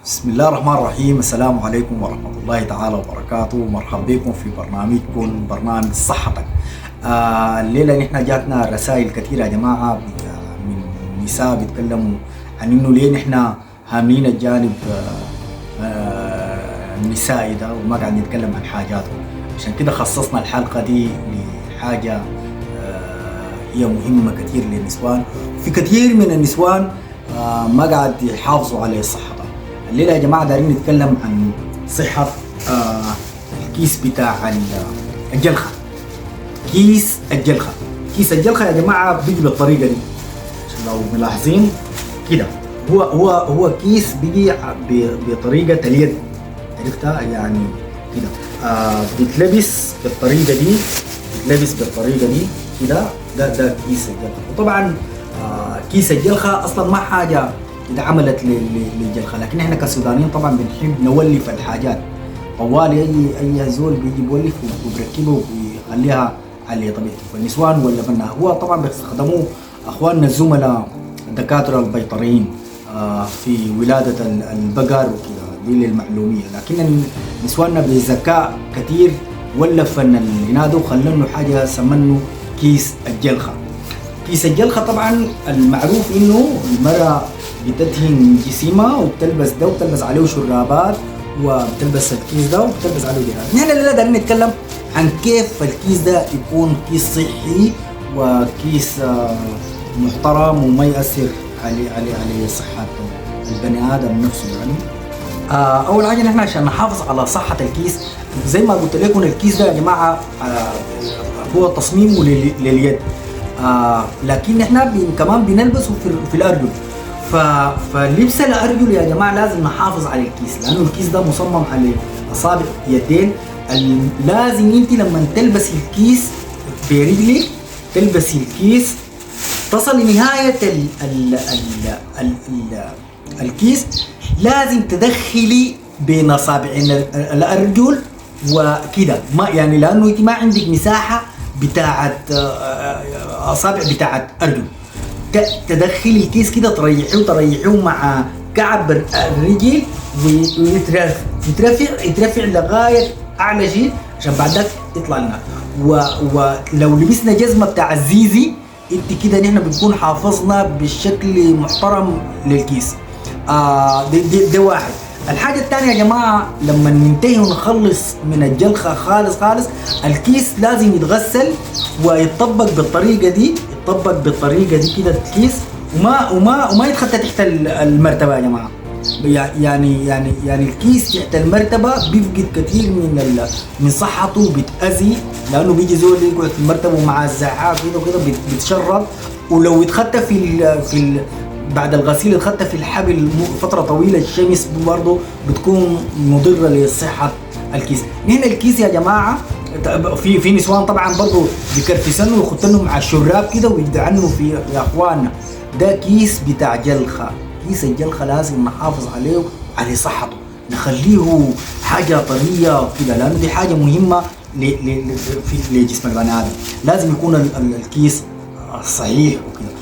بسم الله الرحمن الرحيم. السلام عليكم ورحمة الله تعالى وبركاته. مرحبا بكم في برنامجكم برنامج صحتك. الليلة نحن جاتنا رسائل كثيرة يا جماعة من نساء بيتكلموا عن انه ليه نحن هاملين الجانب النسائي ده وما قاعد نتكلم عن حاجاتهم. عشان كده خصصنا الحلقة دي لحاجة هي مهمة كثير للنسوان، وفي كثير من النسوان ما قاعد يحافظوا على صحتهم. الليلة يا جماعة دارين نتكلم عن صحة الكيس بتاع الجلخة. كيس الجلخة يا جماعة بيجي بالطريقة دي، عشان لو ملاحظين كده هو كيس بيجي بطريقة اليد، عرفتها يعني كده. بيتلبس بالطريقة دي كده. ده كيس الجلخة. وطبعا كيس الجلخة أصلا ما حاجة إذا عملت للجلخة، لكن احنا كسودانيين طبعا بنحب نولف الحاجات طوالي. اي زول بيجي بيولف وبركبه وبيخليها على طبيعته. فالنسوان ولا بنا هو طبعا بيستخدموه اخواننا الزملاء الدكاتره البيطريين في ولاده البقر وكذا، دي للمعلوميه. لكن نسواننا بذكاء كثير ولف العناد وخلنه حاجه سمنه كيس الجلخه. كيس الجلخة طبعا المعروف انه المرأة بتدهن جسمها وبتلبس ده وبتلبس عليه شرابات وبتلبس الكيس ده وبتلبس عليه جراب. نحن الليلة دارين نتكلم عن كيف الكيس ده يكون كيس صحي وكيس محترم وما يأثر على صحة البني آدم نفسه. يعني أول حاجة نحن عشان نحافظ على صحة الكيس، زي ما قلت لكم الكيس ده يا جماعة هو تصميمه لليد، لكن احنا كمان بنلبسه في الارجل. فلبس الارجل يا جماعه لازم نحافظ على الكيس، لانه الكيس ده مصمم على اصابع يدين. لازم انت لما تلبسي الكيس برجلك تلبسي الكيس تصل لنهايه الكيس، لازم تدخلي بين اصابع الارجل وكده، ما يعني لانه انت ما عندك مساحه بتاعت اصابع بتاعت ارجل. تدخلي الكيس كده تريحوه مع كعب الرجل ويترفع لغايه اعلى شيء عشان بعد ذاك يطلع لنا. ولو لبسنا جزمه بتاع الزيزي انت كده نحن بنكون حافظنا بشكل محترم للكيس. ده واحد. الحاجة الثانية يا جماعة، لما ننتهي ونخلص من الجلخة خالص الكيس لازم يتغسل ويتطبق بالطريقة دي، كده الكيس وما يتخطى تحت المرتبة يا جماعة. يعني الكيس تحت المرتبة بيفقد كثير من صحته، بيتأذي لأنه بيجي زول يقعد في المرتبة مع الزعاق كده بيتشرب. ولو يتخطى في بعد الغسيل يتخطى في الحبل فترة طويلة، الشمس برضه بتكون مضرة لصحة الكيس. هنا الكيس يا جماعة في نسوان طبعا برضه بيكرفسنوا ويخطنوا مع الشراب كده ويدعنوا في يا اخواننا. ده كيس بتاع جلخة. كيس الجلخة لازم نحافظ عليه على صحته، نخليه حاجة طرية كده، لأنه دي حاجة مهمة لجسم البني آدم. لازم يكون الكيس صحيح وكده.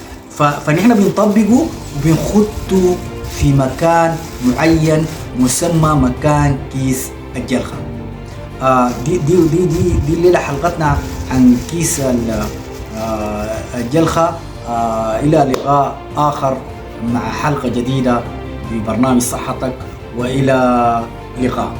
فنحن بنطبقه وبنخطه في مكان معين مسمى مكان كيس الجلخة. دي الليلة حلقتنا عن كيس الجلخة. إلى لقاء آخر مع حلقة جديدة في برنامج صحتك، وإلى لقاء.